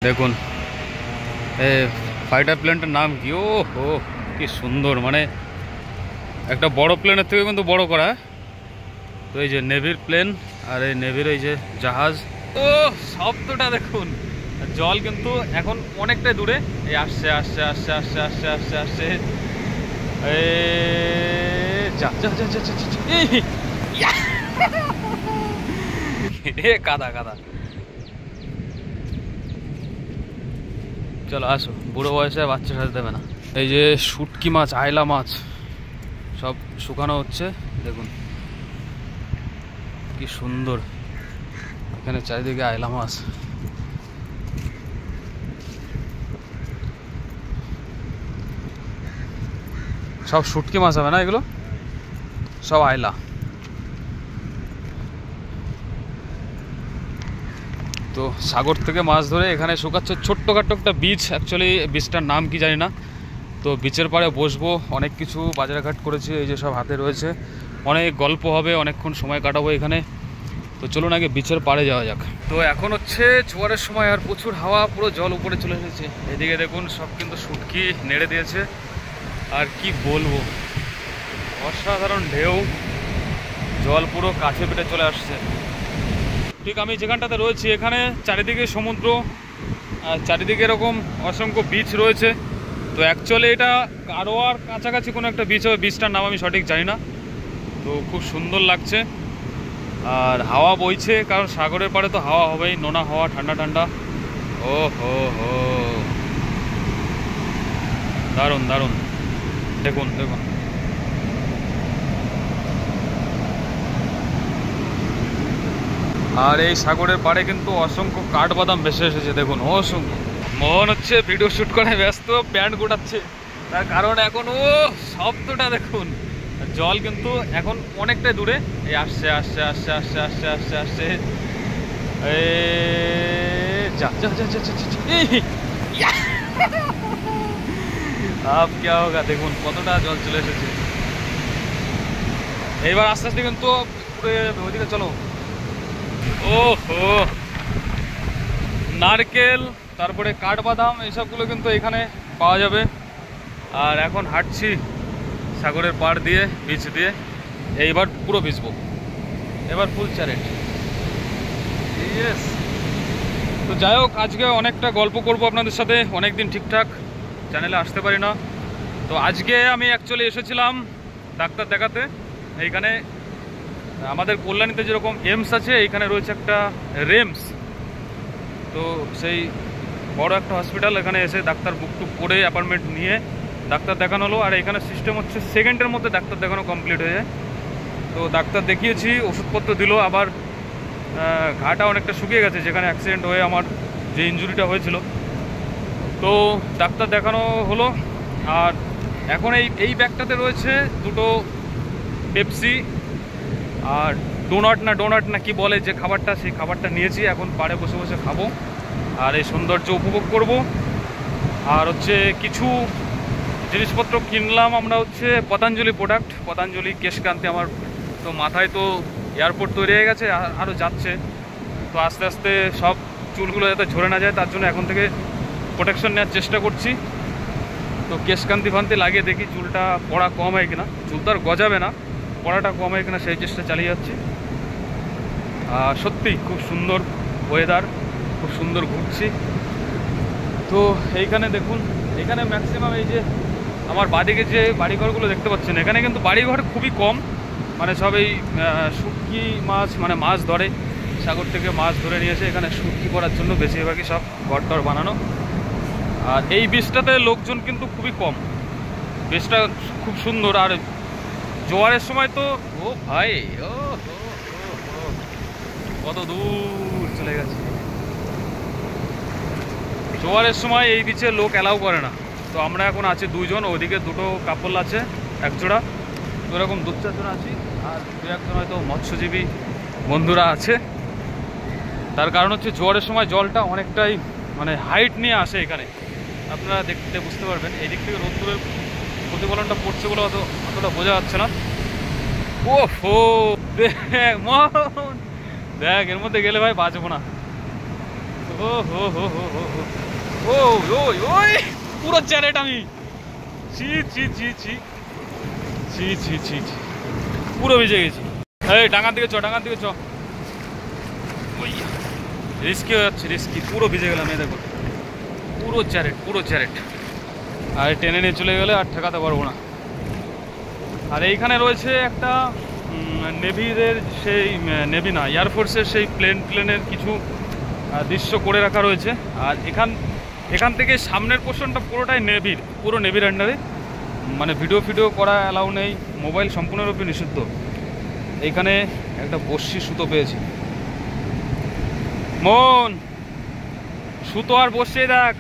দেখুন এই ফাইটার প্লেনটার নাম কি? ও হো কি সুন্দর, মানে একটা বড় প্লেনের থেকে কিন্তু বড় করা। তো এই যে নেভির প্লেন, আর এই নেভির এই যে জাহাজ। ও শব্দটা দেখুন, জল কিন্তু এখন অনেকটাই দূরে। এই আসছে আসছে আসছে আসছে আসছে আসছে আসছে কাদা কাদা। চলো আসো, বুড়ো বয়সে বাচ্চা সাথে দেবে না। এই যে শুটকি মাছ, আইলা মাছ সব শুকানো হচ্ছে। দেখুন কি সুন্দর, এখানে চারিদিকে আইলা মাছ। সব শুটকি মাছ হবে না, এগুলো সব আইলা। তো সাগর থেকে মাছ ধরে এখানে শুকাচ্ছে। ছোট্টখাট্ট একটা বিচ, অ্যাকচুয়ালি বিচটার নাম কি জানি না। তো বিচের পাড়ে বসবো, অনেক কিছু বাজারঘাট করেছি, এই যে সব হাতে রয়েছে, অনেক গল্প হবে, অনেকক্ষণ সময় কাটাবো এখানে। তো চলুন আগে বিচের পাড়ে যাওয়া যাক। তো এখন হচ্ছে জোয়ারের সময়, আর প্রচুর হাওয়া, পুরো জল উপরে চলে এসেছে। এদিকে দেখুন সব কিন্তু শুটকি নেড়ে দিয়েছে, আর কি বলবো, অসাধারণ ঢেউ, জল পুরো কাছে পিঠে চলে আসছে। ঠিক আমি যেখানটাতে রয়েছি এখানে চারিদিকে সমুদ্র, আর চারিদিকে এরকম অসংখ্য বিচ রয়েছে। তো অ্যাকচুয়ালি এটা কারোয়ার কাছাকাছি কোনো একটা বিচ হবে, বিচটার নাম আমি সঠিক জানি না। তো খুব সুন্দর লাগছে, আর হাওয়া বইছে, কারণ সাগরের পাড়ে তো হাওয়া হবেই, নোনা হাওয়া, ঠান্ডা ঠান্ডা। ও হো হো, দারুণ দারুণ। দেখুন দেখুন, আর এই সাগরের পাড়ে কিন্তু অসংখ্য কাঠবাদাম ভেসে এসেছে। দেখুন অসংখ্য। মোহন হচ্ছে ভিডিও শ্যুট করে ব্যস্ত, প্যান্ট গোটাচ্ছে, তার কারণ এখন ও শব্দটা দেখুন, জল কিন্তু এখন অনেকটাই দূরে। এই আসছে আসছে আসছে আসছে আসছে আসছে আসছে আব क्या होगा, দেখুন কতটা জল চলে এসেছে। এইবার আস্তে আস্তে কিন্তু ওইদিকে চলো। ও হো, নারকেল, তারপরে কাঠবাদাম, এইসবগুলো কিন্তু এখানে পাওয়া যাবে। আর এখন হাঁটছি সাগরের পাড় দিয়ে, বিচ দিয়ে। এইবার পুরো ভিজবো, এবার ফুল চ্যারেট। ইয়েস। তো যাই হোক, আজকে অনেকটা গল্প করব আপনাদের সাথে, অনেকদিন ঠিকঠাক চ্যানেলে আসতে পারি না। তো আজকে আমি অ্যাকচুয়ালি এসেছিলাম ডাক্তার দেখাতে। এইখানে আমাদের কল্যাণীতে যেরকম এমস আছে, এইখানে রয়েছে একটা রেমস। তো সেই বড় একটা হসপিটাল, এখানে এসে ডাক্তার বুক টুক করে অ্যাপয়েন্টমেন্ট নিয়ে ডাক্তার দেখানো হলো। আর এখানে সিস্টেম হচ্ছে সেকেন্ডের মধ্যে ডাক্তার দেখানো কমপ্লিট হয়ে যায়। তো ডাক্তার দেখিয়েছি, ওষুধপত্র দিল। আবার ঘাটা অনেকটা শুকিয়ে গেছে, যেখানে অ্যাক্সিডেন্ট হয়ে আমার যে ইনজুরিটা হয়েছিল। তো ডাক্তার দেখানো হলো। আর এখন এই ব্যাগটাতে রয়েছে দুটো পেপসি আর ডোনাট না কি বলে যে খাবারটা, সেই খাবারটা নিয়েছি। এখন পাড়ে বসে বসে খাবো আর এই সৌন্দর্য উপভোগ করব। আর হচ্ছে কিছু জিনিসপত্র কিনলাম আমরা, হচ্ছে পতঞ্জলি প্রোডাক্ট, পতঞ্জলি কেশকান্তি। আমার তো মাথায় তো এয়ারপোর্ট তৈরি হয়ে গেছে, আরও যাচ্ছে। তো আস্তে আস্তে সব চুলগুলো যাতে ঝরে না যায়, তার জন্য এখন থেকে প্রোটেকশন নেওয়ার চেষ্টা করছি। তো কেশকান্তি ফান্তি লাগিয়ে দেখি চুলটা পড়া কম হয় কিনা। চুল তো আর গজাবে না, পড়াটা কম হয় কিনা সেই চেষ্টা চালিয়ে যাচ্ছি। আর সত্যি খুব সুন্দর ওয়েদার, খুব সুন্দর ঘুরছি। তো এইখানে দেখুন, এখানে ম্যাক্সিমাম এই যে আমার বাদিকে যে বাড়িঘরগুলো দেখতে পাচ্ছেন, এখানে কিন্তু বাড়িঘর খুবই কম। মানে সব এই শুটকি মাছ, মানে মাছ ধরে, সাগর থেকে মাছ ধরে নিয়ে এসে এখানে শুটকি করার জন্য বেশিরভাগই সব ঘরটর বানানো। আর এই বীজটাতে লোকজন কিন্তু খুবই কম, বীজটা খুব সুন্দর। আর জোয়ারের সময় তো ও ভাই, ও কত দূর চলে গেছে। জোয়ারের সময় এই বিচে লোক অ্যালাউ করে না। তো আমরা এখন আছি দুইজন, ওইদিকে দুটো কাপল আছে একজোড়া, তো এরকম দু চারজন আছি। আর দু একজন হয়তো মৎস্যজীবী বন্ধুরা আছে। তার কারণ হচ্ছে জোয়ারের সময় জলটা অনেকটাই মানে হাইট নিয়ে আসে এখানে, আপনারা দেখতে বুঝতে পারবেন। এই দিক থেকে রোদ্দুরের প্রতিফলনটা পড়ছে বলে অতটা বোঝা যাচ্ছে না। ও হো, দেখ এর মধ্যে গেলে ভাই বাঁচবো না। তো ও হো হো হো হো হো। ও ওই ওই পুরো চ্যারেট আমি, ছি ছি ছি ছি ছি ছি ছি ছি, পুরো ভিজে গেছি। এই ডাঙার দিকে চ, ডাঙার দিকে চ। ওই রিস্কি হয়ে যাচ্ছে, রিস্কি, পুরো ভিজে গেলাম। এই দেখো পুরো চ্যারেট, পুরো চ্যারেট। আর টেনে নিয়ে চলে গেলে আর ঠেকাতে পারবো না। আর এইখানে রয়েছে একটা নেভিদের, সেই নেভি না, এয়ারফোর্সের সেই প্লেনের কিছু দৃশ্য করে রাখা রয়েছে। আর এখান থেকে সামনের পোর্শনটা পুরোটাই নেভির, পুরো নেভির আন্ডারে। মানে ভিডিও করা অ্যালাউ নেই, মোবাইল সম্পূর্ণরূপে নিষিদ্ধ। এইখানে একটা বড়শি সুতো পেয়েছি, মন সুতো আর বসে দেখ।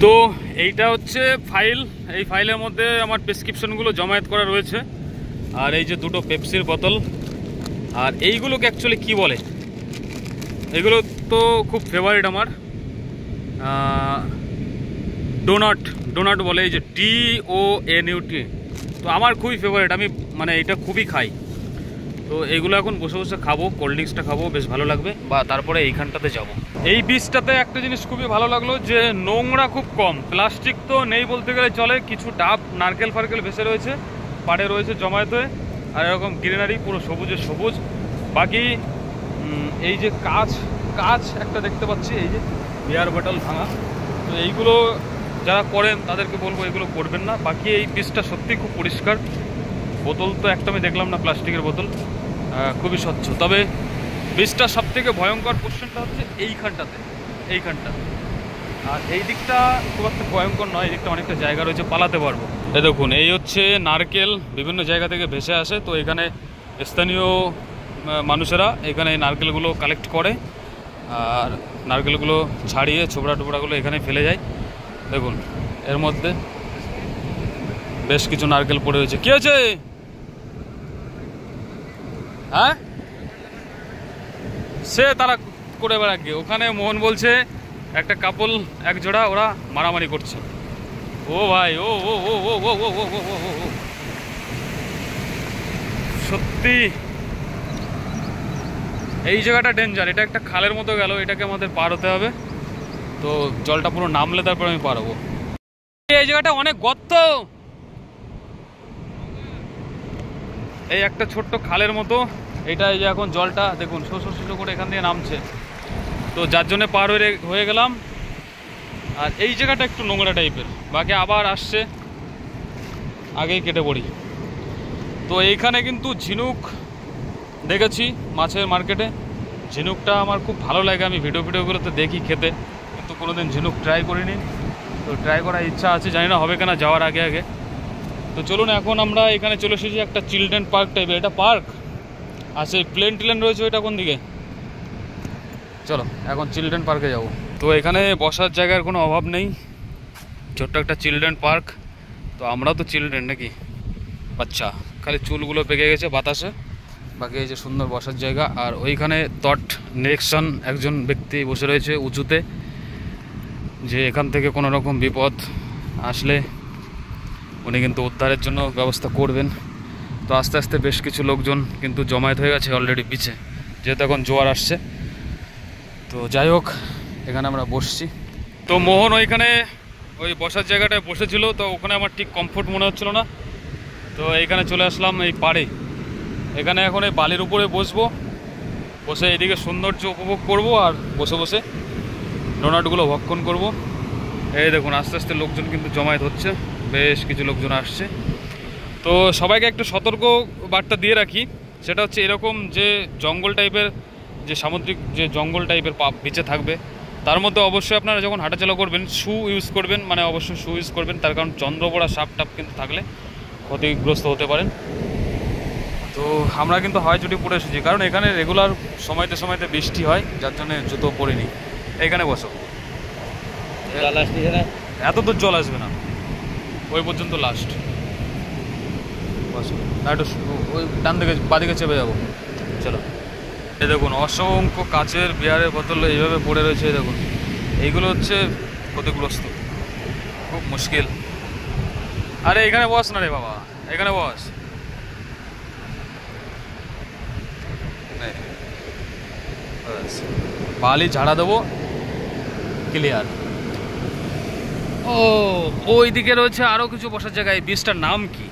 তো এইটা হচ্ছে ফাইল, এই ফাইলের মধ্যে আমার প্রেসক্রিপশনগুলো জমায়েত করা রয়েছে। আর এই যে দুটো পেপসির বোতল। আর এইগুলোকে অ্যাকচুয়ালি কি বলে, এগুলো তো খুব ফেভারিট আমার, ডোনাট বলে, এই যে DONUT। তো আমার খুবই ফেভারিট, আমি মানে এটা খুবই খাই। তো এইগুলো এখন বসে বসে খাবো, কোল্ড ড্রিঙ্কসটা খাবো, বেশ ভালো লাগবে। বা তারপরে এইখানটাতে যাব। এই বীজটাতে একটা জিনিস খুবই ভালো লাগলো, যে নোংরা খুব কম, প্লাস্টিক তো নেই বলতে গেলে চলে। কিছু ডাব, নারকেল ফারকেল ভেসে রয়েছে, পাড়ে রয়েছে জমায়েত হয়ে। আর এরকম গ্রিনারি পুরো সবুজে সবুজ। বাকি এই যে কাঁচ একটা দেখতে পাচ্ছি, এই যে বিয়ার বটল ভাঙা। তো এইগুলো যারা করেন তাদেরকে বলবো এগুলো করবেন না। বাকি এই বীজটা সত্যি খুব পরিষ্কার। বোতল তো একটা আমি দেখলাম না, প্লাস্টিকের বোতল, খুবই স্বচ্ছ। তবে বীজটা সব থেকে ভয়ঙ্কর পোর্শনটা হচ্ছে এইখানটা। আর এই দিকটা খুব একটা ভয়ঙ্কর নয়, এই দিকটা অনেকটা জায়গা রয়েছে, পালাতে পারবো। এই দেখুন, এই হচ্ছে নারকেল, বিভিন্ন জায়গা থেকে ভেসে আসে। তো এখানে স্থানীয় মানুষেরা এখানে এই নারকেলগুলো কালেক্ট করে, আর নারকেলগুলো ছাড়িয়ে ছোবড়াগুলো এখানে ফেলে যায়। দেখুন এর মধ্যে বেশ কিছু নারকেল পড়ে রয়েছে। কি হয়েছে? হ্যাঁ, সে তারা করে বেড়াকে। ওখানে মোহন বলছে একটা কাপল, এক জোড়া, ওরা মারামারি করছে। ও ভাই, ও ও ও ও ও ও ও ও ও, সত্যি এই জায়গাটা ডেঞ্জার। এটা একটা খালের মতো গেল, এটাকে আমাদের পার হতে হবে। তো জলটা পুরো নামলে তারপর আমি পার হবো। এই জায়গাটা অনেক গর্ত, এই একটা ছোট্ট খালের মতো। এটা এই যে এখন জলটা দেখুন শো করে এখান দিয়ে নামছে। তো যার জন্য পার হয়ে গেলাম। আর এই জায়গাটা একটু নোংরা টাইপের, বাকি আবার আসছে, আগেই কেটে পড়ি। তো এইখানে কিন্তু ঝিনুক দেখেছি মাছের মার্কেটে। ঝিনুকটা আমার খুব ভালো লাগে, আমি ভিডিওগুলোতে দেখি খেতে, কিন্তু কোনোদিন ঝিনুক ট্রাই করিনি। তো ট্রাই করার ইচ্ছা আছে, জানি না হবে কিনা যাওয়ার আগে। তো চলুন, এখন আমরা এখানে চলে এসেছি একটা চিলড্রেন পার্ক টাইপের। এটা পার্ক, আর সেই প্লেন রয়েছে ওইটা কোন দিকে। চলো এখন চিলড্রেন পার্কে যাব। তো এখানে বসার জায়গার কোনো অভাব নেই, ছোট্ট একটা চিলড্রেন পার্ক। তো আমরাও তো চিলড্রেন নাকি, বাচ্চা, খালি চুলগুলো পেকে গেছে বাতাসে। বাকি এই যে সুন্দর বসার জায়গা। আর ওইখানে নেক্সন একজন ব্যক্তি বসে রয়েছে উঁচুতে, যে এখান থেকে কোনো রকম বিপদ আসলে উনি কিন্তু উদ্ধারের জন্য ব্যবস্থা করবেন। তো আস্তে আস্তে বেশ কিছু লোকজন কিন্তু জমায়েত হয়ে গেছে অলরেডি পিছে, যেহেতু এখন জোয়ার আসছে। তো যাই হোক, এখানে আমরা বসছি। তো মোহন ওইখানে ওই বসার জায়গাটায় বসেছিল, তো ওখানে আমার ঠিক কমফোর্ট মনে হচ্ছিল না। তো এইখানে চলে আসলাম এই পাড়ে। এখানে এখন এই বালির উপরে বসে এদিকে সৌন্দর্য উপভোগ করব, আর বসে বসে ডোনাটগুলো ভক্ষণ করব। এই দেখুন আস্তে আস্তে লোকজন কিন্তু জমায়েত হচ্ছে, বেশ কিছু লোকজন আসছে। তো সবাইকে একটু সতর্ক বার্তা দিয়ে রাখি, সেটা হচ্ছে এরকম যে জঙ্গল টাইপের, যে সামুদ্রিক যে জঙ্গল টাইপের বিচে থাকবে, তার মধ্যে অবশ্যই আপনারা যখন হাঁটাচলা করবেন শু ইউজ করবেন, মানে অবশ্যই শু ইউজ করবেন। তার কারণ চন্দ্রপোড়া সাপ টাপ কিন্তু থাকলে ক্ষতিগ্রস্ত হতে পারেন। তো আমরা কিন্তু হাওয়াই চটি পরে এসেছি, কারণ এখানে রেগুলার সময়তে বৃষ্টি হয়, যার জন্য জুতো পরিনি। এইখানে বসো, এত দূর জল আসবে না, ওই পর্যন্ত লাস্ট। বসো, একটু ওই ডান দিকে বাদিকে চেপে যাবো। চলো, এই দেখুন অসংখ্য কাচের বিয়ারের বোতল এইভাবে পড়ে রয়েছে। এই দেখুন, এইগুলো হচ্ছে ক্ষতিগ্রস্ত, খুব মুশকিল। আরে এখানে বস না রে বাবা, এখানে বস। বালি ঝাড়া দেবো, ক্লিয়ার। ও ওই দিকে রয়েছে আরো কিছু বসার জায়গা। এই ব্রিজটার নাম কি?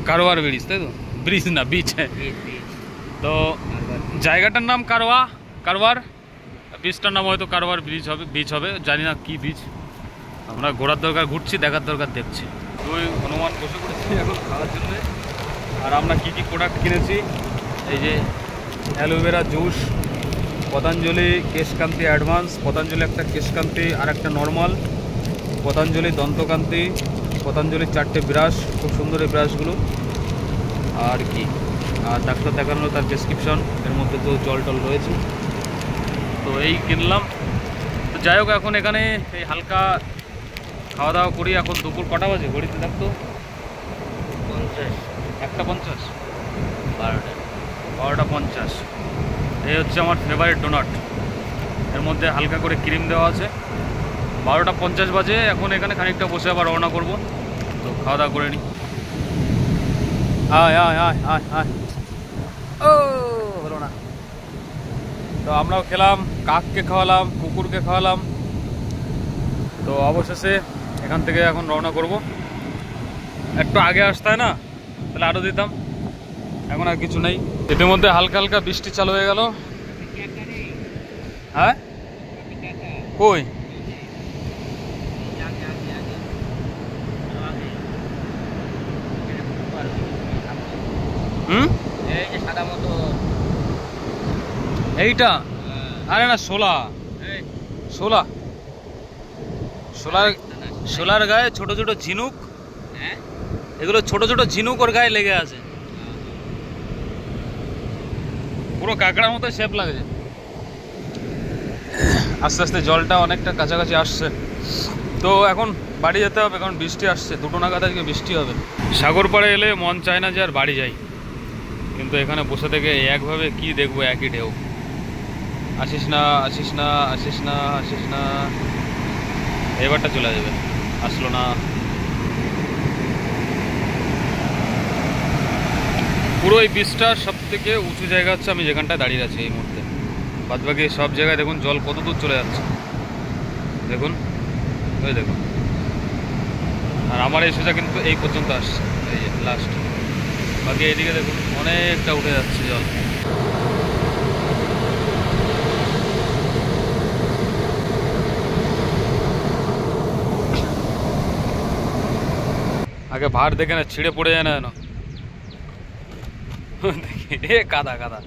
কারওয়ার ব্রিজ, তাই তো? ব্রিজ না, বিচ। তো জায়গাটার নাম কারওয়ার, ব্রিজটার নাম হয়তো কারওয়ার বিচ হবে, জানি না কি বিচ। আমরা ঘোরার দরকার ঘুরছি, দেখার দরকার দেখছি। দুই হনুমান বসে পড়েছি এখন খাওয়ার জন্য। আর আমরা কি কি প্রোডাক্ট কিনেছি, এই যে aloe vera juice, Patanjali Keshkanti advance, Patanjali একটা কেশকান্তি আর একটা নর্মাল, পতঞ্জলি দন্তকান্তি, পতঞ্জলির 4টে ব্রাশ, খুব সুন্দর এই ব্রাশগুলো। আর কি, আর ডাক্তার দেখানো তার প্রেসক্রিপশন, এর মধ্যে তো জল টল রয়েছে। তো এই কিনলাম। তো যাই হোক, এখন এখানে এই হালকা খাওয়া দাওয়া করি। এখন দুপুর কটা বাজে ঘড়িতে দেখতো? 1:50, 12:50। এই হচ্ছে আমার ফেভারিট ডোনাট, এর মধ্যে হালকা করে ক্রিম দেওয়া আছে। 12:50 বাজে। এখন এখানে খানিকটা বসে আবার রওনা করবো। তো খাওয়া দাওয়া করে নিই। আয় আয় আয় আয় আয়, ও হলো না। তো আমরাও খেলাম, কাককে খাওয়ালাম, কুকুরকে খাওয়ালাম। তো অবশেষে এখান থেকে এখন রওনা করব। একটু আগে আসতে হয় না, তাহলে আরও দিতাম। এখন আর কিছু নেই। ইতিমধ্যে হালকা হালকা বৃষ্টি চালু হয়ে গেল। হ্যাঁ, কই? এইটা? আরে না, সোলার গায়ে ছোট ছোট ঝিনুক, এগুলো ছোট ছোট ঝিনুক ওর গায়ে লেগে আছে, পুরো কাঁকড়ার মতো শেপ লাগছে। আস্তে আস্তে জলটা অনেকটা কাছাকাছি আসছে। তো এখন বাড়ি যেতে হবে, কারণ বৃষ্টি আসছে। 2টো নাগাদ আজকে বৃষ্টি হবে। সাগর পাড়ে এলে মন চায় না যে আর বাড়ি যাই, কিন্তু এখানে বসে থেকে একভাবে কি দেখবো, একই ঢেউ। আসিস না, আসিস না, আসিস না, আসিস না। এবারটা চলে যাবে, আসলো না। পুরো এই বীজটার সব থেকে উঁচু জায়গা হচ্ছে আমি যেখানটায় দাঁড়িয়ে আছি এই মুহূর্তে। বাদবাকি সব জায়গায় দেখুন জল কত দূর চলে যাচ্ছে, দেখুন, ওই দেখুন। আর আমার এই সোজা কিন্তু এই পর্যন্ত আসছে, এই যে লাস্ট। বাকি এইদিকে দেখুন অনেকটা উঠে যাচ্ছে জল। আগে ভার দেখে না, ছিঁড়ে পড়ে যায় না যেন। এ কাদা কাদা।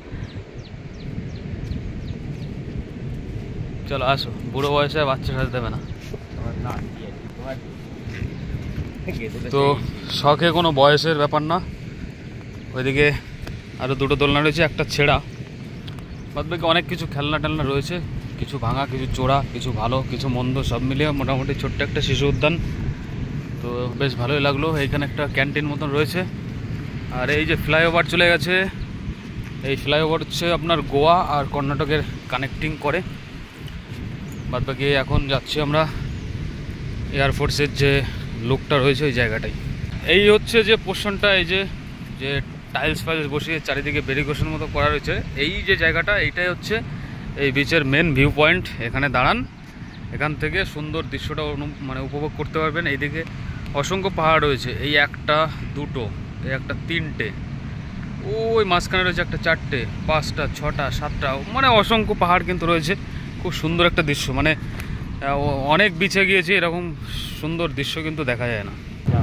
চলো আসো, বুড়ো বয়সে বাচ্চা সাথে দেবে না। তো শখে কোনো বয়সের ব্যাপার না। ওইদিকে আরও 2টো দোলনা রয়েছে, একটা ছেঁড়া। বাদবাকি অনেক কিছু খেলনা টেলনা রয়েছে, কিছু ভাঙা, কিছু চোরা, কিছু ভালো, কিছু মন্দ, সব মিলিয়ে মোটামুটি ছোট্ট একটা শিশু উদ্যান। তো বেশ ভালোই লাগলো। এইখানে একটা ক্যান্টিন মতন রয়েছে। আর এই যে ফ্লাইওভার চলে গেছে, এই ফ্লাইওভার হচ্ছে আপনার গোয়া আর কর্ণাটকের কানেক্টিং করে। বাদবাকি এখন যাচ্ছি আমরা এয়ারফোর্সের যে লুকটা রয়েছে ওই জায়গাটাই। এই হচ্ছে যে পোর্শনটা, এই যে যে টাইলস ফাইলস বসিয়ে চারিদিকে ব্যারিকেশন মতো করা রয়েছে, এই যে জায়গাটা, এইটাই হচ্ছে এই বিচের মেন ভিউ পয়েন্ট। এখানে দাঁড়ান, এখান থেকে সুন্দর দৃশ্যটা মানে উপভোগ করতে পারবেন। এইদিকে অসংখ্য পাহাড় রয়েছে, এই 1টা 2টো, এই একটা 3টে, ওই মাঝখানে রয়েছে একটা 4টে, 5টা 6টা 7টা, মানে অসংখ্য পাহাড় কিন্তু রয়েছে। খুব সুন্দর একটা দৃশ্য, মানে অনেক বিচে গিয়েছি, এরকম সুন্দর দৃশ্য কিন্তু দেখা যায় না।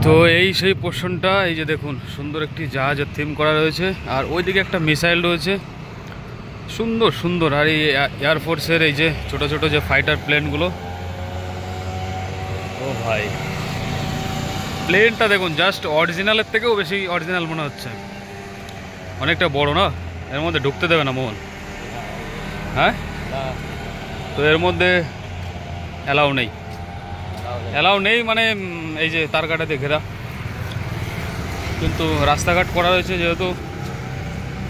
তো এই সেই পোর্শনটা, এই যে দেখুন সুন্দর একটি জাহাজের থিম করা রয়েছে। আর ওইদিকে একটা মিসাইল রয়েছে, সুন্দর সুন্দর। আর এই এয়ারফোর্সের এই যে ছোট ছোট যে ফাইটার প্লেনগুলো, ও ভাই, প্লেনটা দেখুন, জাস্ট অরিজিনালের থেকেও বেশি অরিজিনাল মনে হচ্ছে। অনেকটা বড় না, এর মধ্যে ঢুকতে দেবে না মোহন? হ্যাঁ, তো এর মধ্যে অ্যালাউ নেই, মানে এই যে তার কাটাতে ঘেরা, কিন্তু রাস্তাঘাট করা হয়েছে যেহেতু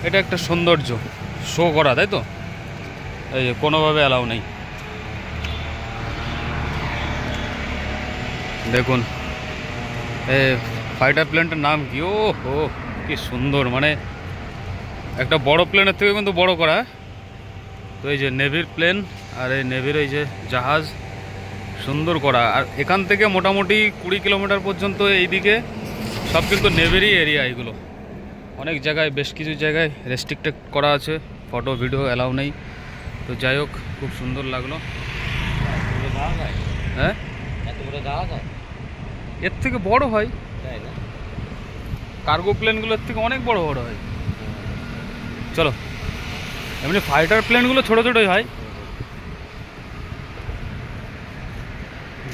এটা একটা সৌন্দর্য শো করা, তাই তো? এই যে কোনোভাবে অ্যালাউ নেই। দেখুন এই ফাইটার প্লেনটার নাম কি? ও হো, কি সুন্দর, মানে একটা বড় প্লেনের থেকে কিন্তু বড় করা। তো এই যে নেভির প্লেন আর এই নেভির এই যে জাহাজ সুন্দর করা। আর এখান থেকে মোটামুটি 20 কিলোমিটার পর্যন্ত এইদিকে সব কিন্তু নেভিরই এরিয়া। এগুলো অনেক জায়গায়, বেশ কিছু জায়গায় রেস্ট্রিক্টেড করা আছে, ফটো ভিডিও অ্যালাউ নেই। তো যাই হোক, খুব সুন্দর লাগলো। হ্যাঁ, এর থেকে বড় হয় কার্গো প্লেনগুলো, এর থেকে অনেক বড় বড় হয়। চলো, এমনি ফাইটার প্লেনগুলো ছোট ছোটই হয়।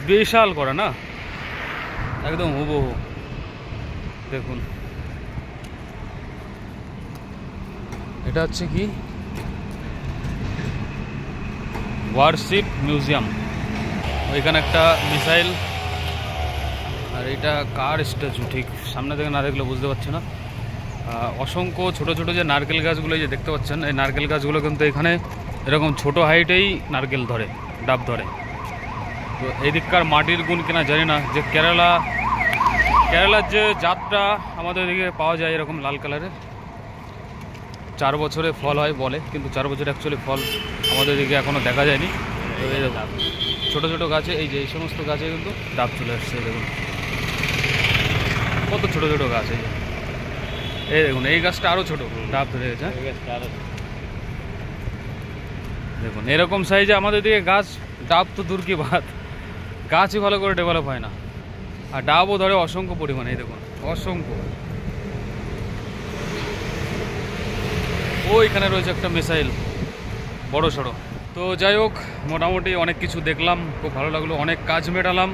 বিশাল করা না, একদম হুবহু। দেখুন, এটা হচ্ছে কি ওয়ারশিপ মিউজিয়াম। ওইখানে একটা মিসাইল, আর এটা কার স্ট্যাচু ঠিক সামনে থেকে না দেখলে বুঝতে পারছি না। অসংখ্য ছোট ছোট যে নারকেল গাছগুলো যে দেখতে পাচ্ছেন, এই নারকেল গাছগুলো কিন্তু এখানে এরকম ছোট হাইটেই নারকেল ধরে, ডাব ধরে। তো এই দিককার মাটির গুণ কিনা জানি না, যে কেরালার যে জাতটা আমাদের এদিকে পাওয়া যায় এরকম লাল কালারের, 4 বছরে ফল হয় বলে, কিন্তু 4 বছরে অ্যাকচুয়ালি ফল আমাদের এদিকে এখনও দেখা যায়নি। তো এই দেখুন ছোটো ছোটো গাছে, এই যে এই সমস্ত গাছে কিন্তু ডাব চলে আসছে। দেখুন কত ছোটো ছোটো গাছ। এই দেখুন, এই গাছটা আরও ছোটো, ডাব ধরে গেছে। দেখুন এরকম সাইজে আমাদের দিকে গাছ, ডাব তো দূর কি বাত, গাছই ভালো করে ডেভেলপ হয় না। আর ডাবও ধরে অসংখ্য পরিমাণে, এই দেখুন অসংখ্য। ওইখানে রয়েছে একটা মিসাইল বড় সড়ো। তো যাই হোক, মোটামুটি অনেক কিছু দেখলাম, খুব ভালো লাগলো, অনেক কাজ মেটালাম,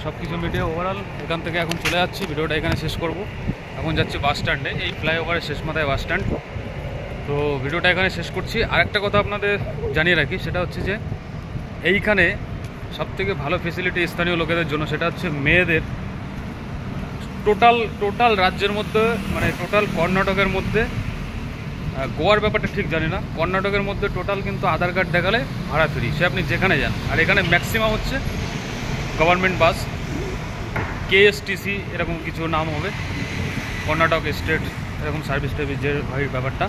সব কিছু মিটিয়ে ওভারঅল এখান থেকে এখন চলে যাচ্ছি। ভিডিওটা এখানে শেষ করব। এখন যাচ্ছি বাস স্ট্যান্ডে, এই ফ্লাইওভারের শেষ মাথায় বাস স্ট্যান্ড। তো ভিডিওটা এখানে শেষ করছি। আরেকটা কথা আপনাদের জানিয়ে রাখি, সেটা হচ্ছে যে এইখানে সবথেকে ভালো ফেসিলিটি স্থানীয় লোকেদের জন্য, সেটা হচ্ছে মেয়েদের টোটাল রাজ্যের মধ্যে, মানে টোটাল কর্ণাটকের মধ্যে, গোয়ার ব্যাপারটা ঠিক জানি না, কর্ণাটকের মধ্যে টোটাল কিন্তু আধার কার্ড দেখালে ভাড়া ফ্রি, সে আপনি যেখানে যান। আর এখানে ম্যাক্সিমাম হচ্ছে গভর্নমেন্ট বাস, KSTC এরকম কিছু নাম হবে, কর্ণাটক স্টেট এরকম সার্ভিস টাইপের যে হয় ব্যাপারটা।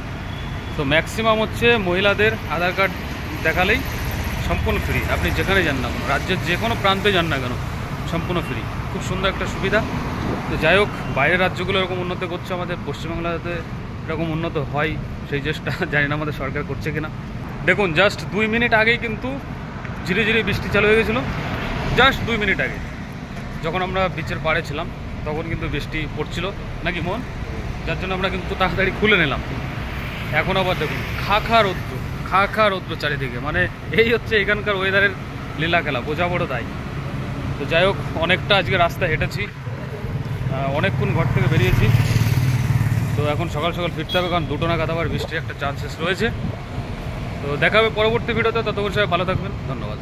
তো ম্যাক্সিমাম হচ্ছে মহিলাদের আধার কার্ড দেখালেই সম্পূর্ণ ফ্রি, আপনি যেখানে যান না, রাজ্যের যে কোনো প্রান্তে যান না কেন, সম্পূর্ণ ফ্রি। খুব সুন্দর একটা সুবিধা। তো যাই হোক, বাইরের রাজ্যগুলো এরকম উন্নত করছে, আমাদের পশ্চিমবাংলাতে এরকম উন্নত হয় সেই চেষ্টা জানি না আমাদের সরকার করছে কিনা। দেখুন জাস্ট 2 মিনিট আগেই কিন্তু ঝিরি ঝিরি বৃষ্টি চালু হয়ে গেছিলো, জাস্ট 2 মিনিট আগে যখন আমরা বিচের পাড়ে ছিলাম তখন কিন্তু বৃষ্টি পড়ছিল নাকি মন, যার জন্য আমরা কিন্তু তাড়াতাড়ি খুলে নিলাম। এখন আবার দেখুন খা রৌদ্র চারিদিকে, মানে এই হচ্ছে এখানকার ওয়েদারের লীলা খেলা, বোঝা বড় তাই। তো যাই হোক, অনেকটা আজকে রাস্তা হেঁটেছি, অনেকক্ষণ ঘর থেকে বেরিয়েছি। তো এখন সকাল সকাল ফিরতে হবে, কারণ 2টো নাগাদ আবার বৃষ্টির একটা চান্সেস রয়েছে। তো দেখা হবে পরবর্তী ভিডিওতে, ততক্ষণ সবাই ভালো থাকবেন, ধন্যবাদ।